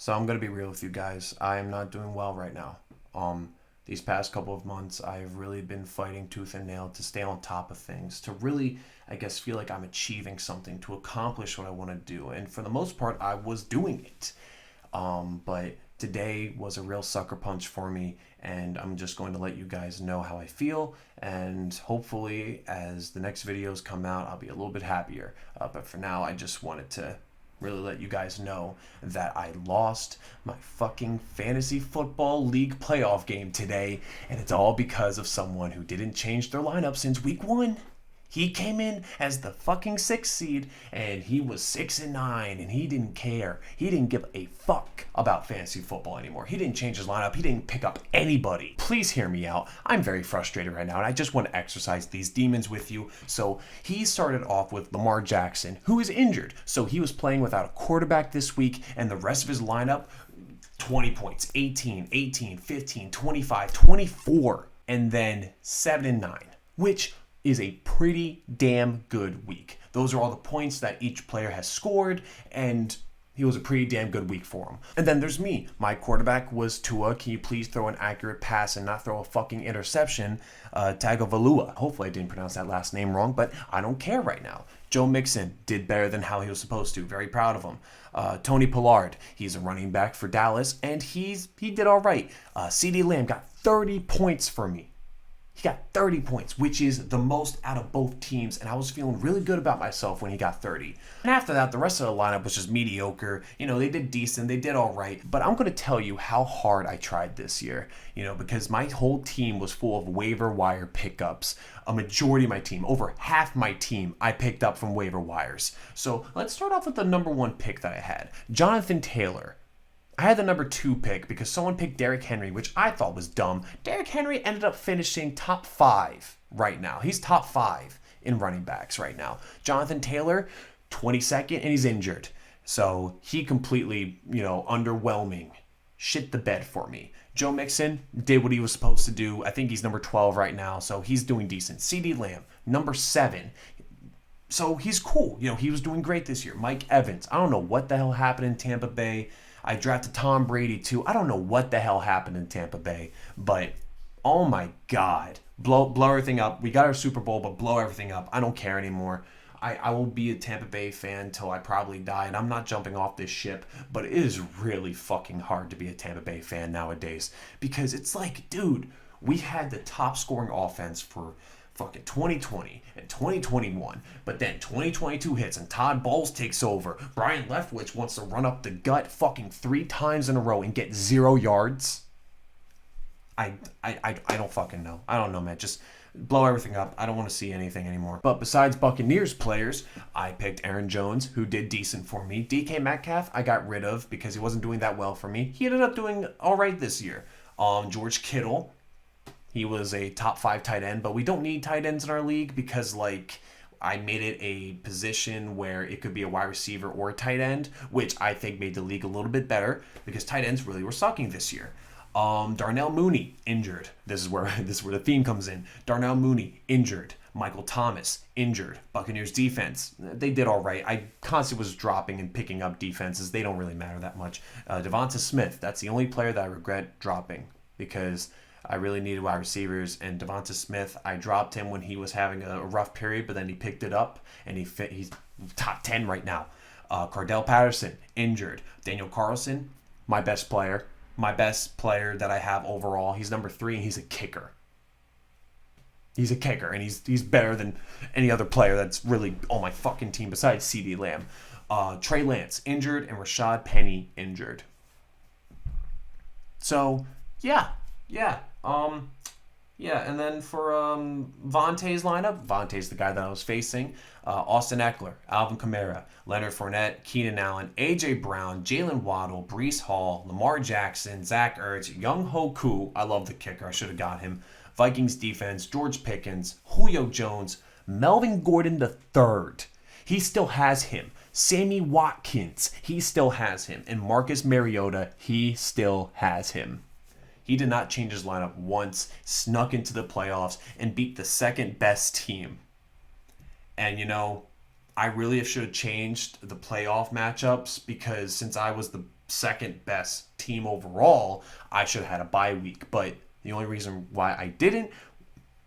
So I'm gonna be real with you guys. I am not doing well right now. These past couple of months, I've really been fighting tooth and nail to stay on top of things, to really, I guess, feel like I'm achieving something, to accomplish what I want to do. And for the most part, I was doing it. But today was a real sucker punch for me, and I'm just going to let you guys know how I feel. And hopefully, as the next videos come out, I'll be a little bit happier. But for now, I just wanted to really let you guys know that I lost my fucking fantasy football league playoff game today, and it's all because of someone who didn't change their lineup since week 1. He came in as the fucking 6th seed, and he was 6-9, and he didn't care. He didn't give a fuck about fantasy football anymore. He didn't change his lineup. He didn't pick up anybody. Please hear me out. I'm very frustrated right now, and I just want to exercise these demons with you. So he started off with Lamar Jackson, who is injured. So he was playing without a quarterback this week, and the rest of his lineup, 20 points, 18, 18, 15, 25, 24, and then 7-9, which is a pretty damn good week. Those are all the points that each player has scored, and he was a pretty damn good week for him. And then there's me. My quarterback was Tua. Can you please throw an accurate pass and not throw a fucking interception? Tagovailoa. Hopefully I didn't pronounce that last name wrong, but I don't care right now. Joe Mixon did better than how he was supposed to. Very proud of him. Tony Pollard, he's a running back for Dallas, and he did all right. CeeDee Lamb got 30 points for me. He got 30 points, which is the most out of both teams, and I was feeling really good about myself when he got 30. And after that, the rest of the lineup was just mediocre. They did decent, they did all right, but I'm going to tell you how hard I tried this year, because my whole team was full of waiver wire pickups. A majority of my team, over half my team, I picked up from waiver wires. So let's start off with the number 1 pick that I had, Jonathan Taylor. I had the number 2 pick because someone picked Derrick Henry, which I thought was dumb. Derrick Henry ended up finishing top 5 right now. He's top 5 in running backs right now. Jonathan Taylor, 22nd, and he's injured. So he completely, underwhelming. Shit the bed for me. Joe Mixon did what he was supposed to do. I think he's number 12 right now, so he's doing decent. CeeDee Lamb, number 7. So he's cool. He was doing great this year. Mike Evans, I don't know what the hell happened in Tampa Bay. I drafted Tom Brady too. I don't know what the hell happened in Tampa Bay, but oh my God. Blow everything up. We got our Super Bowl, but blow everything up. I don't care anymore. I will be a Tampa Bay fan till I probably die, and I'm not jumping off this ship, but it is really fucking hard to be a Tampa Bay fan nowadays because it's like, dude, we had the top scoring offense for fucking 2020 and 2021, but then 2022 hits and Todd Bowles takes over. Brian Leftwich wants to run up the gut fucking 3 times in a row and get 0 yards. I don't fucking know. I don't know, man. Just blow everything up. I don't want to see anything anymore. But besides Buccaneers players, I picked Aaron Jones, who did decent for me. DK Metcalf, I got rid of because he wasn't doing that well for me. He ended up doing all right this year. George Kittle, he was a top 5 tight end, but we don't need tight ends in our league because, I made it a position where it could be a wide receiver or a tight end, which I think made the league a little bit better because tight ends really were sucking this year. Darnell Mooney, injured. This is where the theme comes in. Darnell Mooney, injured. Michael Thomas, injured. Buccaneers defense, they did all right. I constantly was dropping and picking up defenses. They don't really matter that much. Devonta Smith, that's the only player that I regret dropping because I really needed wide receivers, and Devonta Smith, I dropped him when he was having a rough period, but then he picked it up, and he's top 10 right now. Cordell Patterson, injured. Daniel Carlson, my best player that I have overall. He's number 3, and he's a kicker. He's a kicker, and he's better than any other player that's really on my fucking team besides CeeDee Lamb. Trey Lance, injured, and Rashad Penny, injured. So, yeah. And then for Vontae's lineup, Vontae's the guy that I was facing. Austin Eckler, Alvin Kamara, Leonard Fournette, Keenan Allen, A.J. Brown, Jalen Waddle, Breece Hall, Lamar Jackson, Zach Ertz, Young Ho Koo. I love the kicker. I should have got him. Vikings defense, George Pickens, Julio Jones, Melvin Gordon III. He still has him. Sammy Watkins, he still has him. And Marcus Mariota, he still has him. He did not change his lineup once, snuck into the playoffs, and beat the second best team. And, I really should have changed the playoff matchups because since I was the second best team overall, I should have had a bye week. But the only reason why I didn't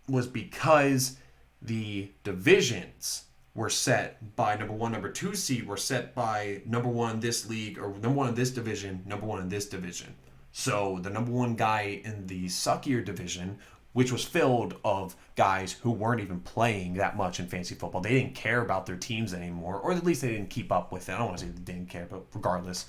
was because the divisions were set by number one, number two seed were set by number one in this league, or number one in this division, number one in this division. So the number one guy in the suckier division, which was filled of guys who weren't even playing that much in fantasy football. They didn't care about their teams anymore, or at least they didn't keep up with it. I don't want to say they didn't care, but regardless,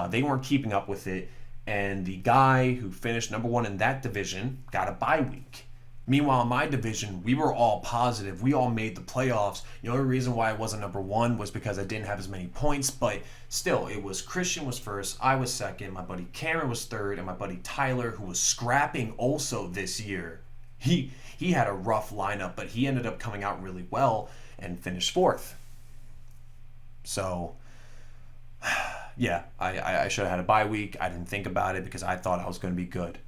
they weren't keeping up with it. And the guy who finished number one in that division got a bye week. Meanwhile, in my division, we were all positive. We all made the playoffs. The only reason why I wasn't number one was because I didn't have as many points, but still, it was Christian was first, I was second, my buddy Cameron was third, and my buddy Tyler, who was scrapping also this year. He had a rough lineup, but he ended up coming out really well and finished fourth. So, yeah, I should have had a bye week. I didn't think about it because I thought I was going to be good.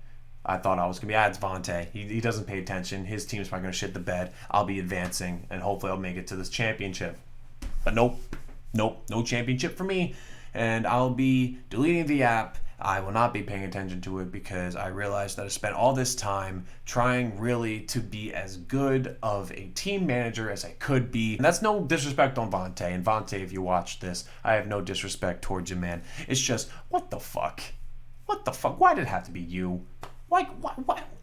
I thought I was going to be, it's Vontae. He doesn't pay attention. His team's probably going to shit the bed. I'll be advancing, and hopefully I'll make it to this championship. But nope, no championship for me. And I'll be deleting the app. I will not be paying attention to it because I realized that I spent all this time trying really to be as good of a team manager as I could be. And that's no disrespect on Vontae. And Vontae, if you watch this, I have no disrespect towards you, man. It's just, what the fuck? What the fuck? Why did it have to be you? Why?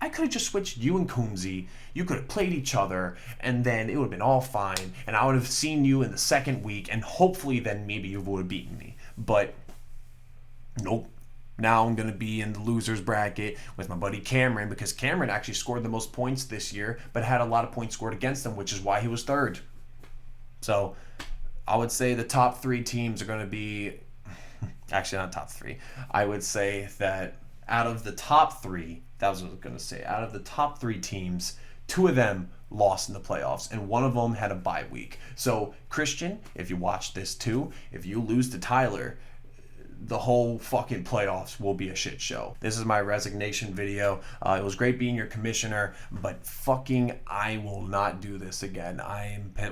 I could have just switched you and Coomsey. You could have played each other, and then it would have been all fine. And I would have seen you in the second week, and hopefully then maybe you would have beaten me. But nope. Now I'm going to be in the loser's bracket with my buddy Cameron, because Cameron actually scored the most points this year, but had a lot of points scored against him, which is why he was third. So I would say the top three teams are going to be... Actually, not top three. I would say that out of the top three, that was what I was going to say, out of the top three teams, two of them lost in the playoffs, and one of them had a bye week. So, Christian, if you watch this too, if you lose to Tyler, the whole fucking playoffs will be a shit show. This is my resignation video. It was great being your commissioner, but fucking I will not do this again.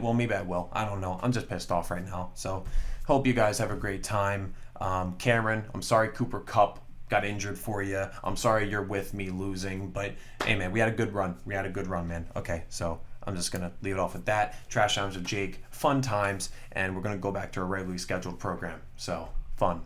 Well, maybe I will. I don't know. I'm just pissed off right now. So, hope you guys have a great time. Cameron, I'm sorry Cooper Kupp got injured for you. I'm sorry you're with me losing, but hey man, we had a good run. Man. Okay, so I'm just gonna leave it off with that. Trash times with Jake, fun times, and we're gonna go back to our regularly scheduled program. So fun.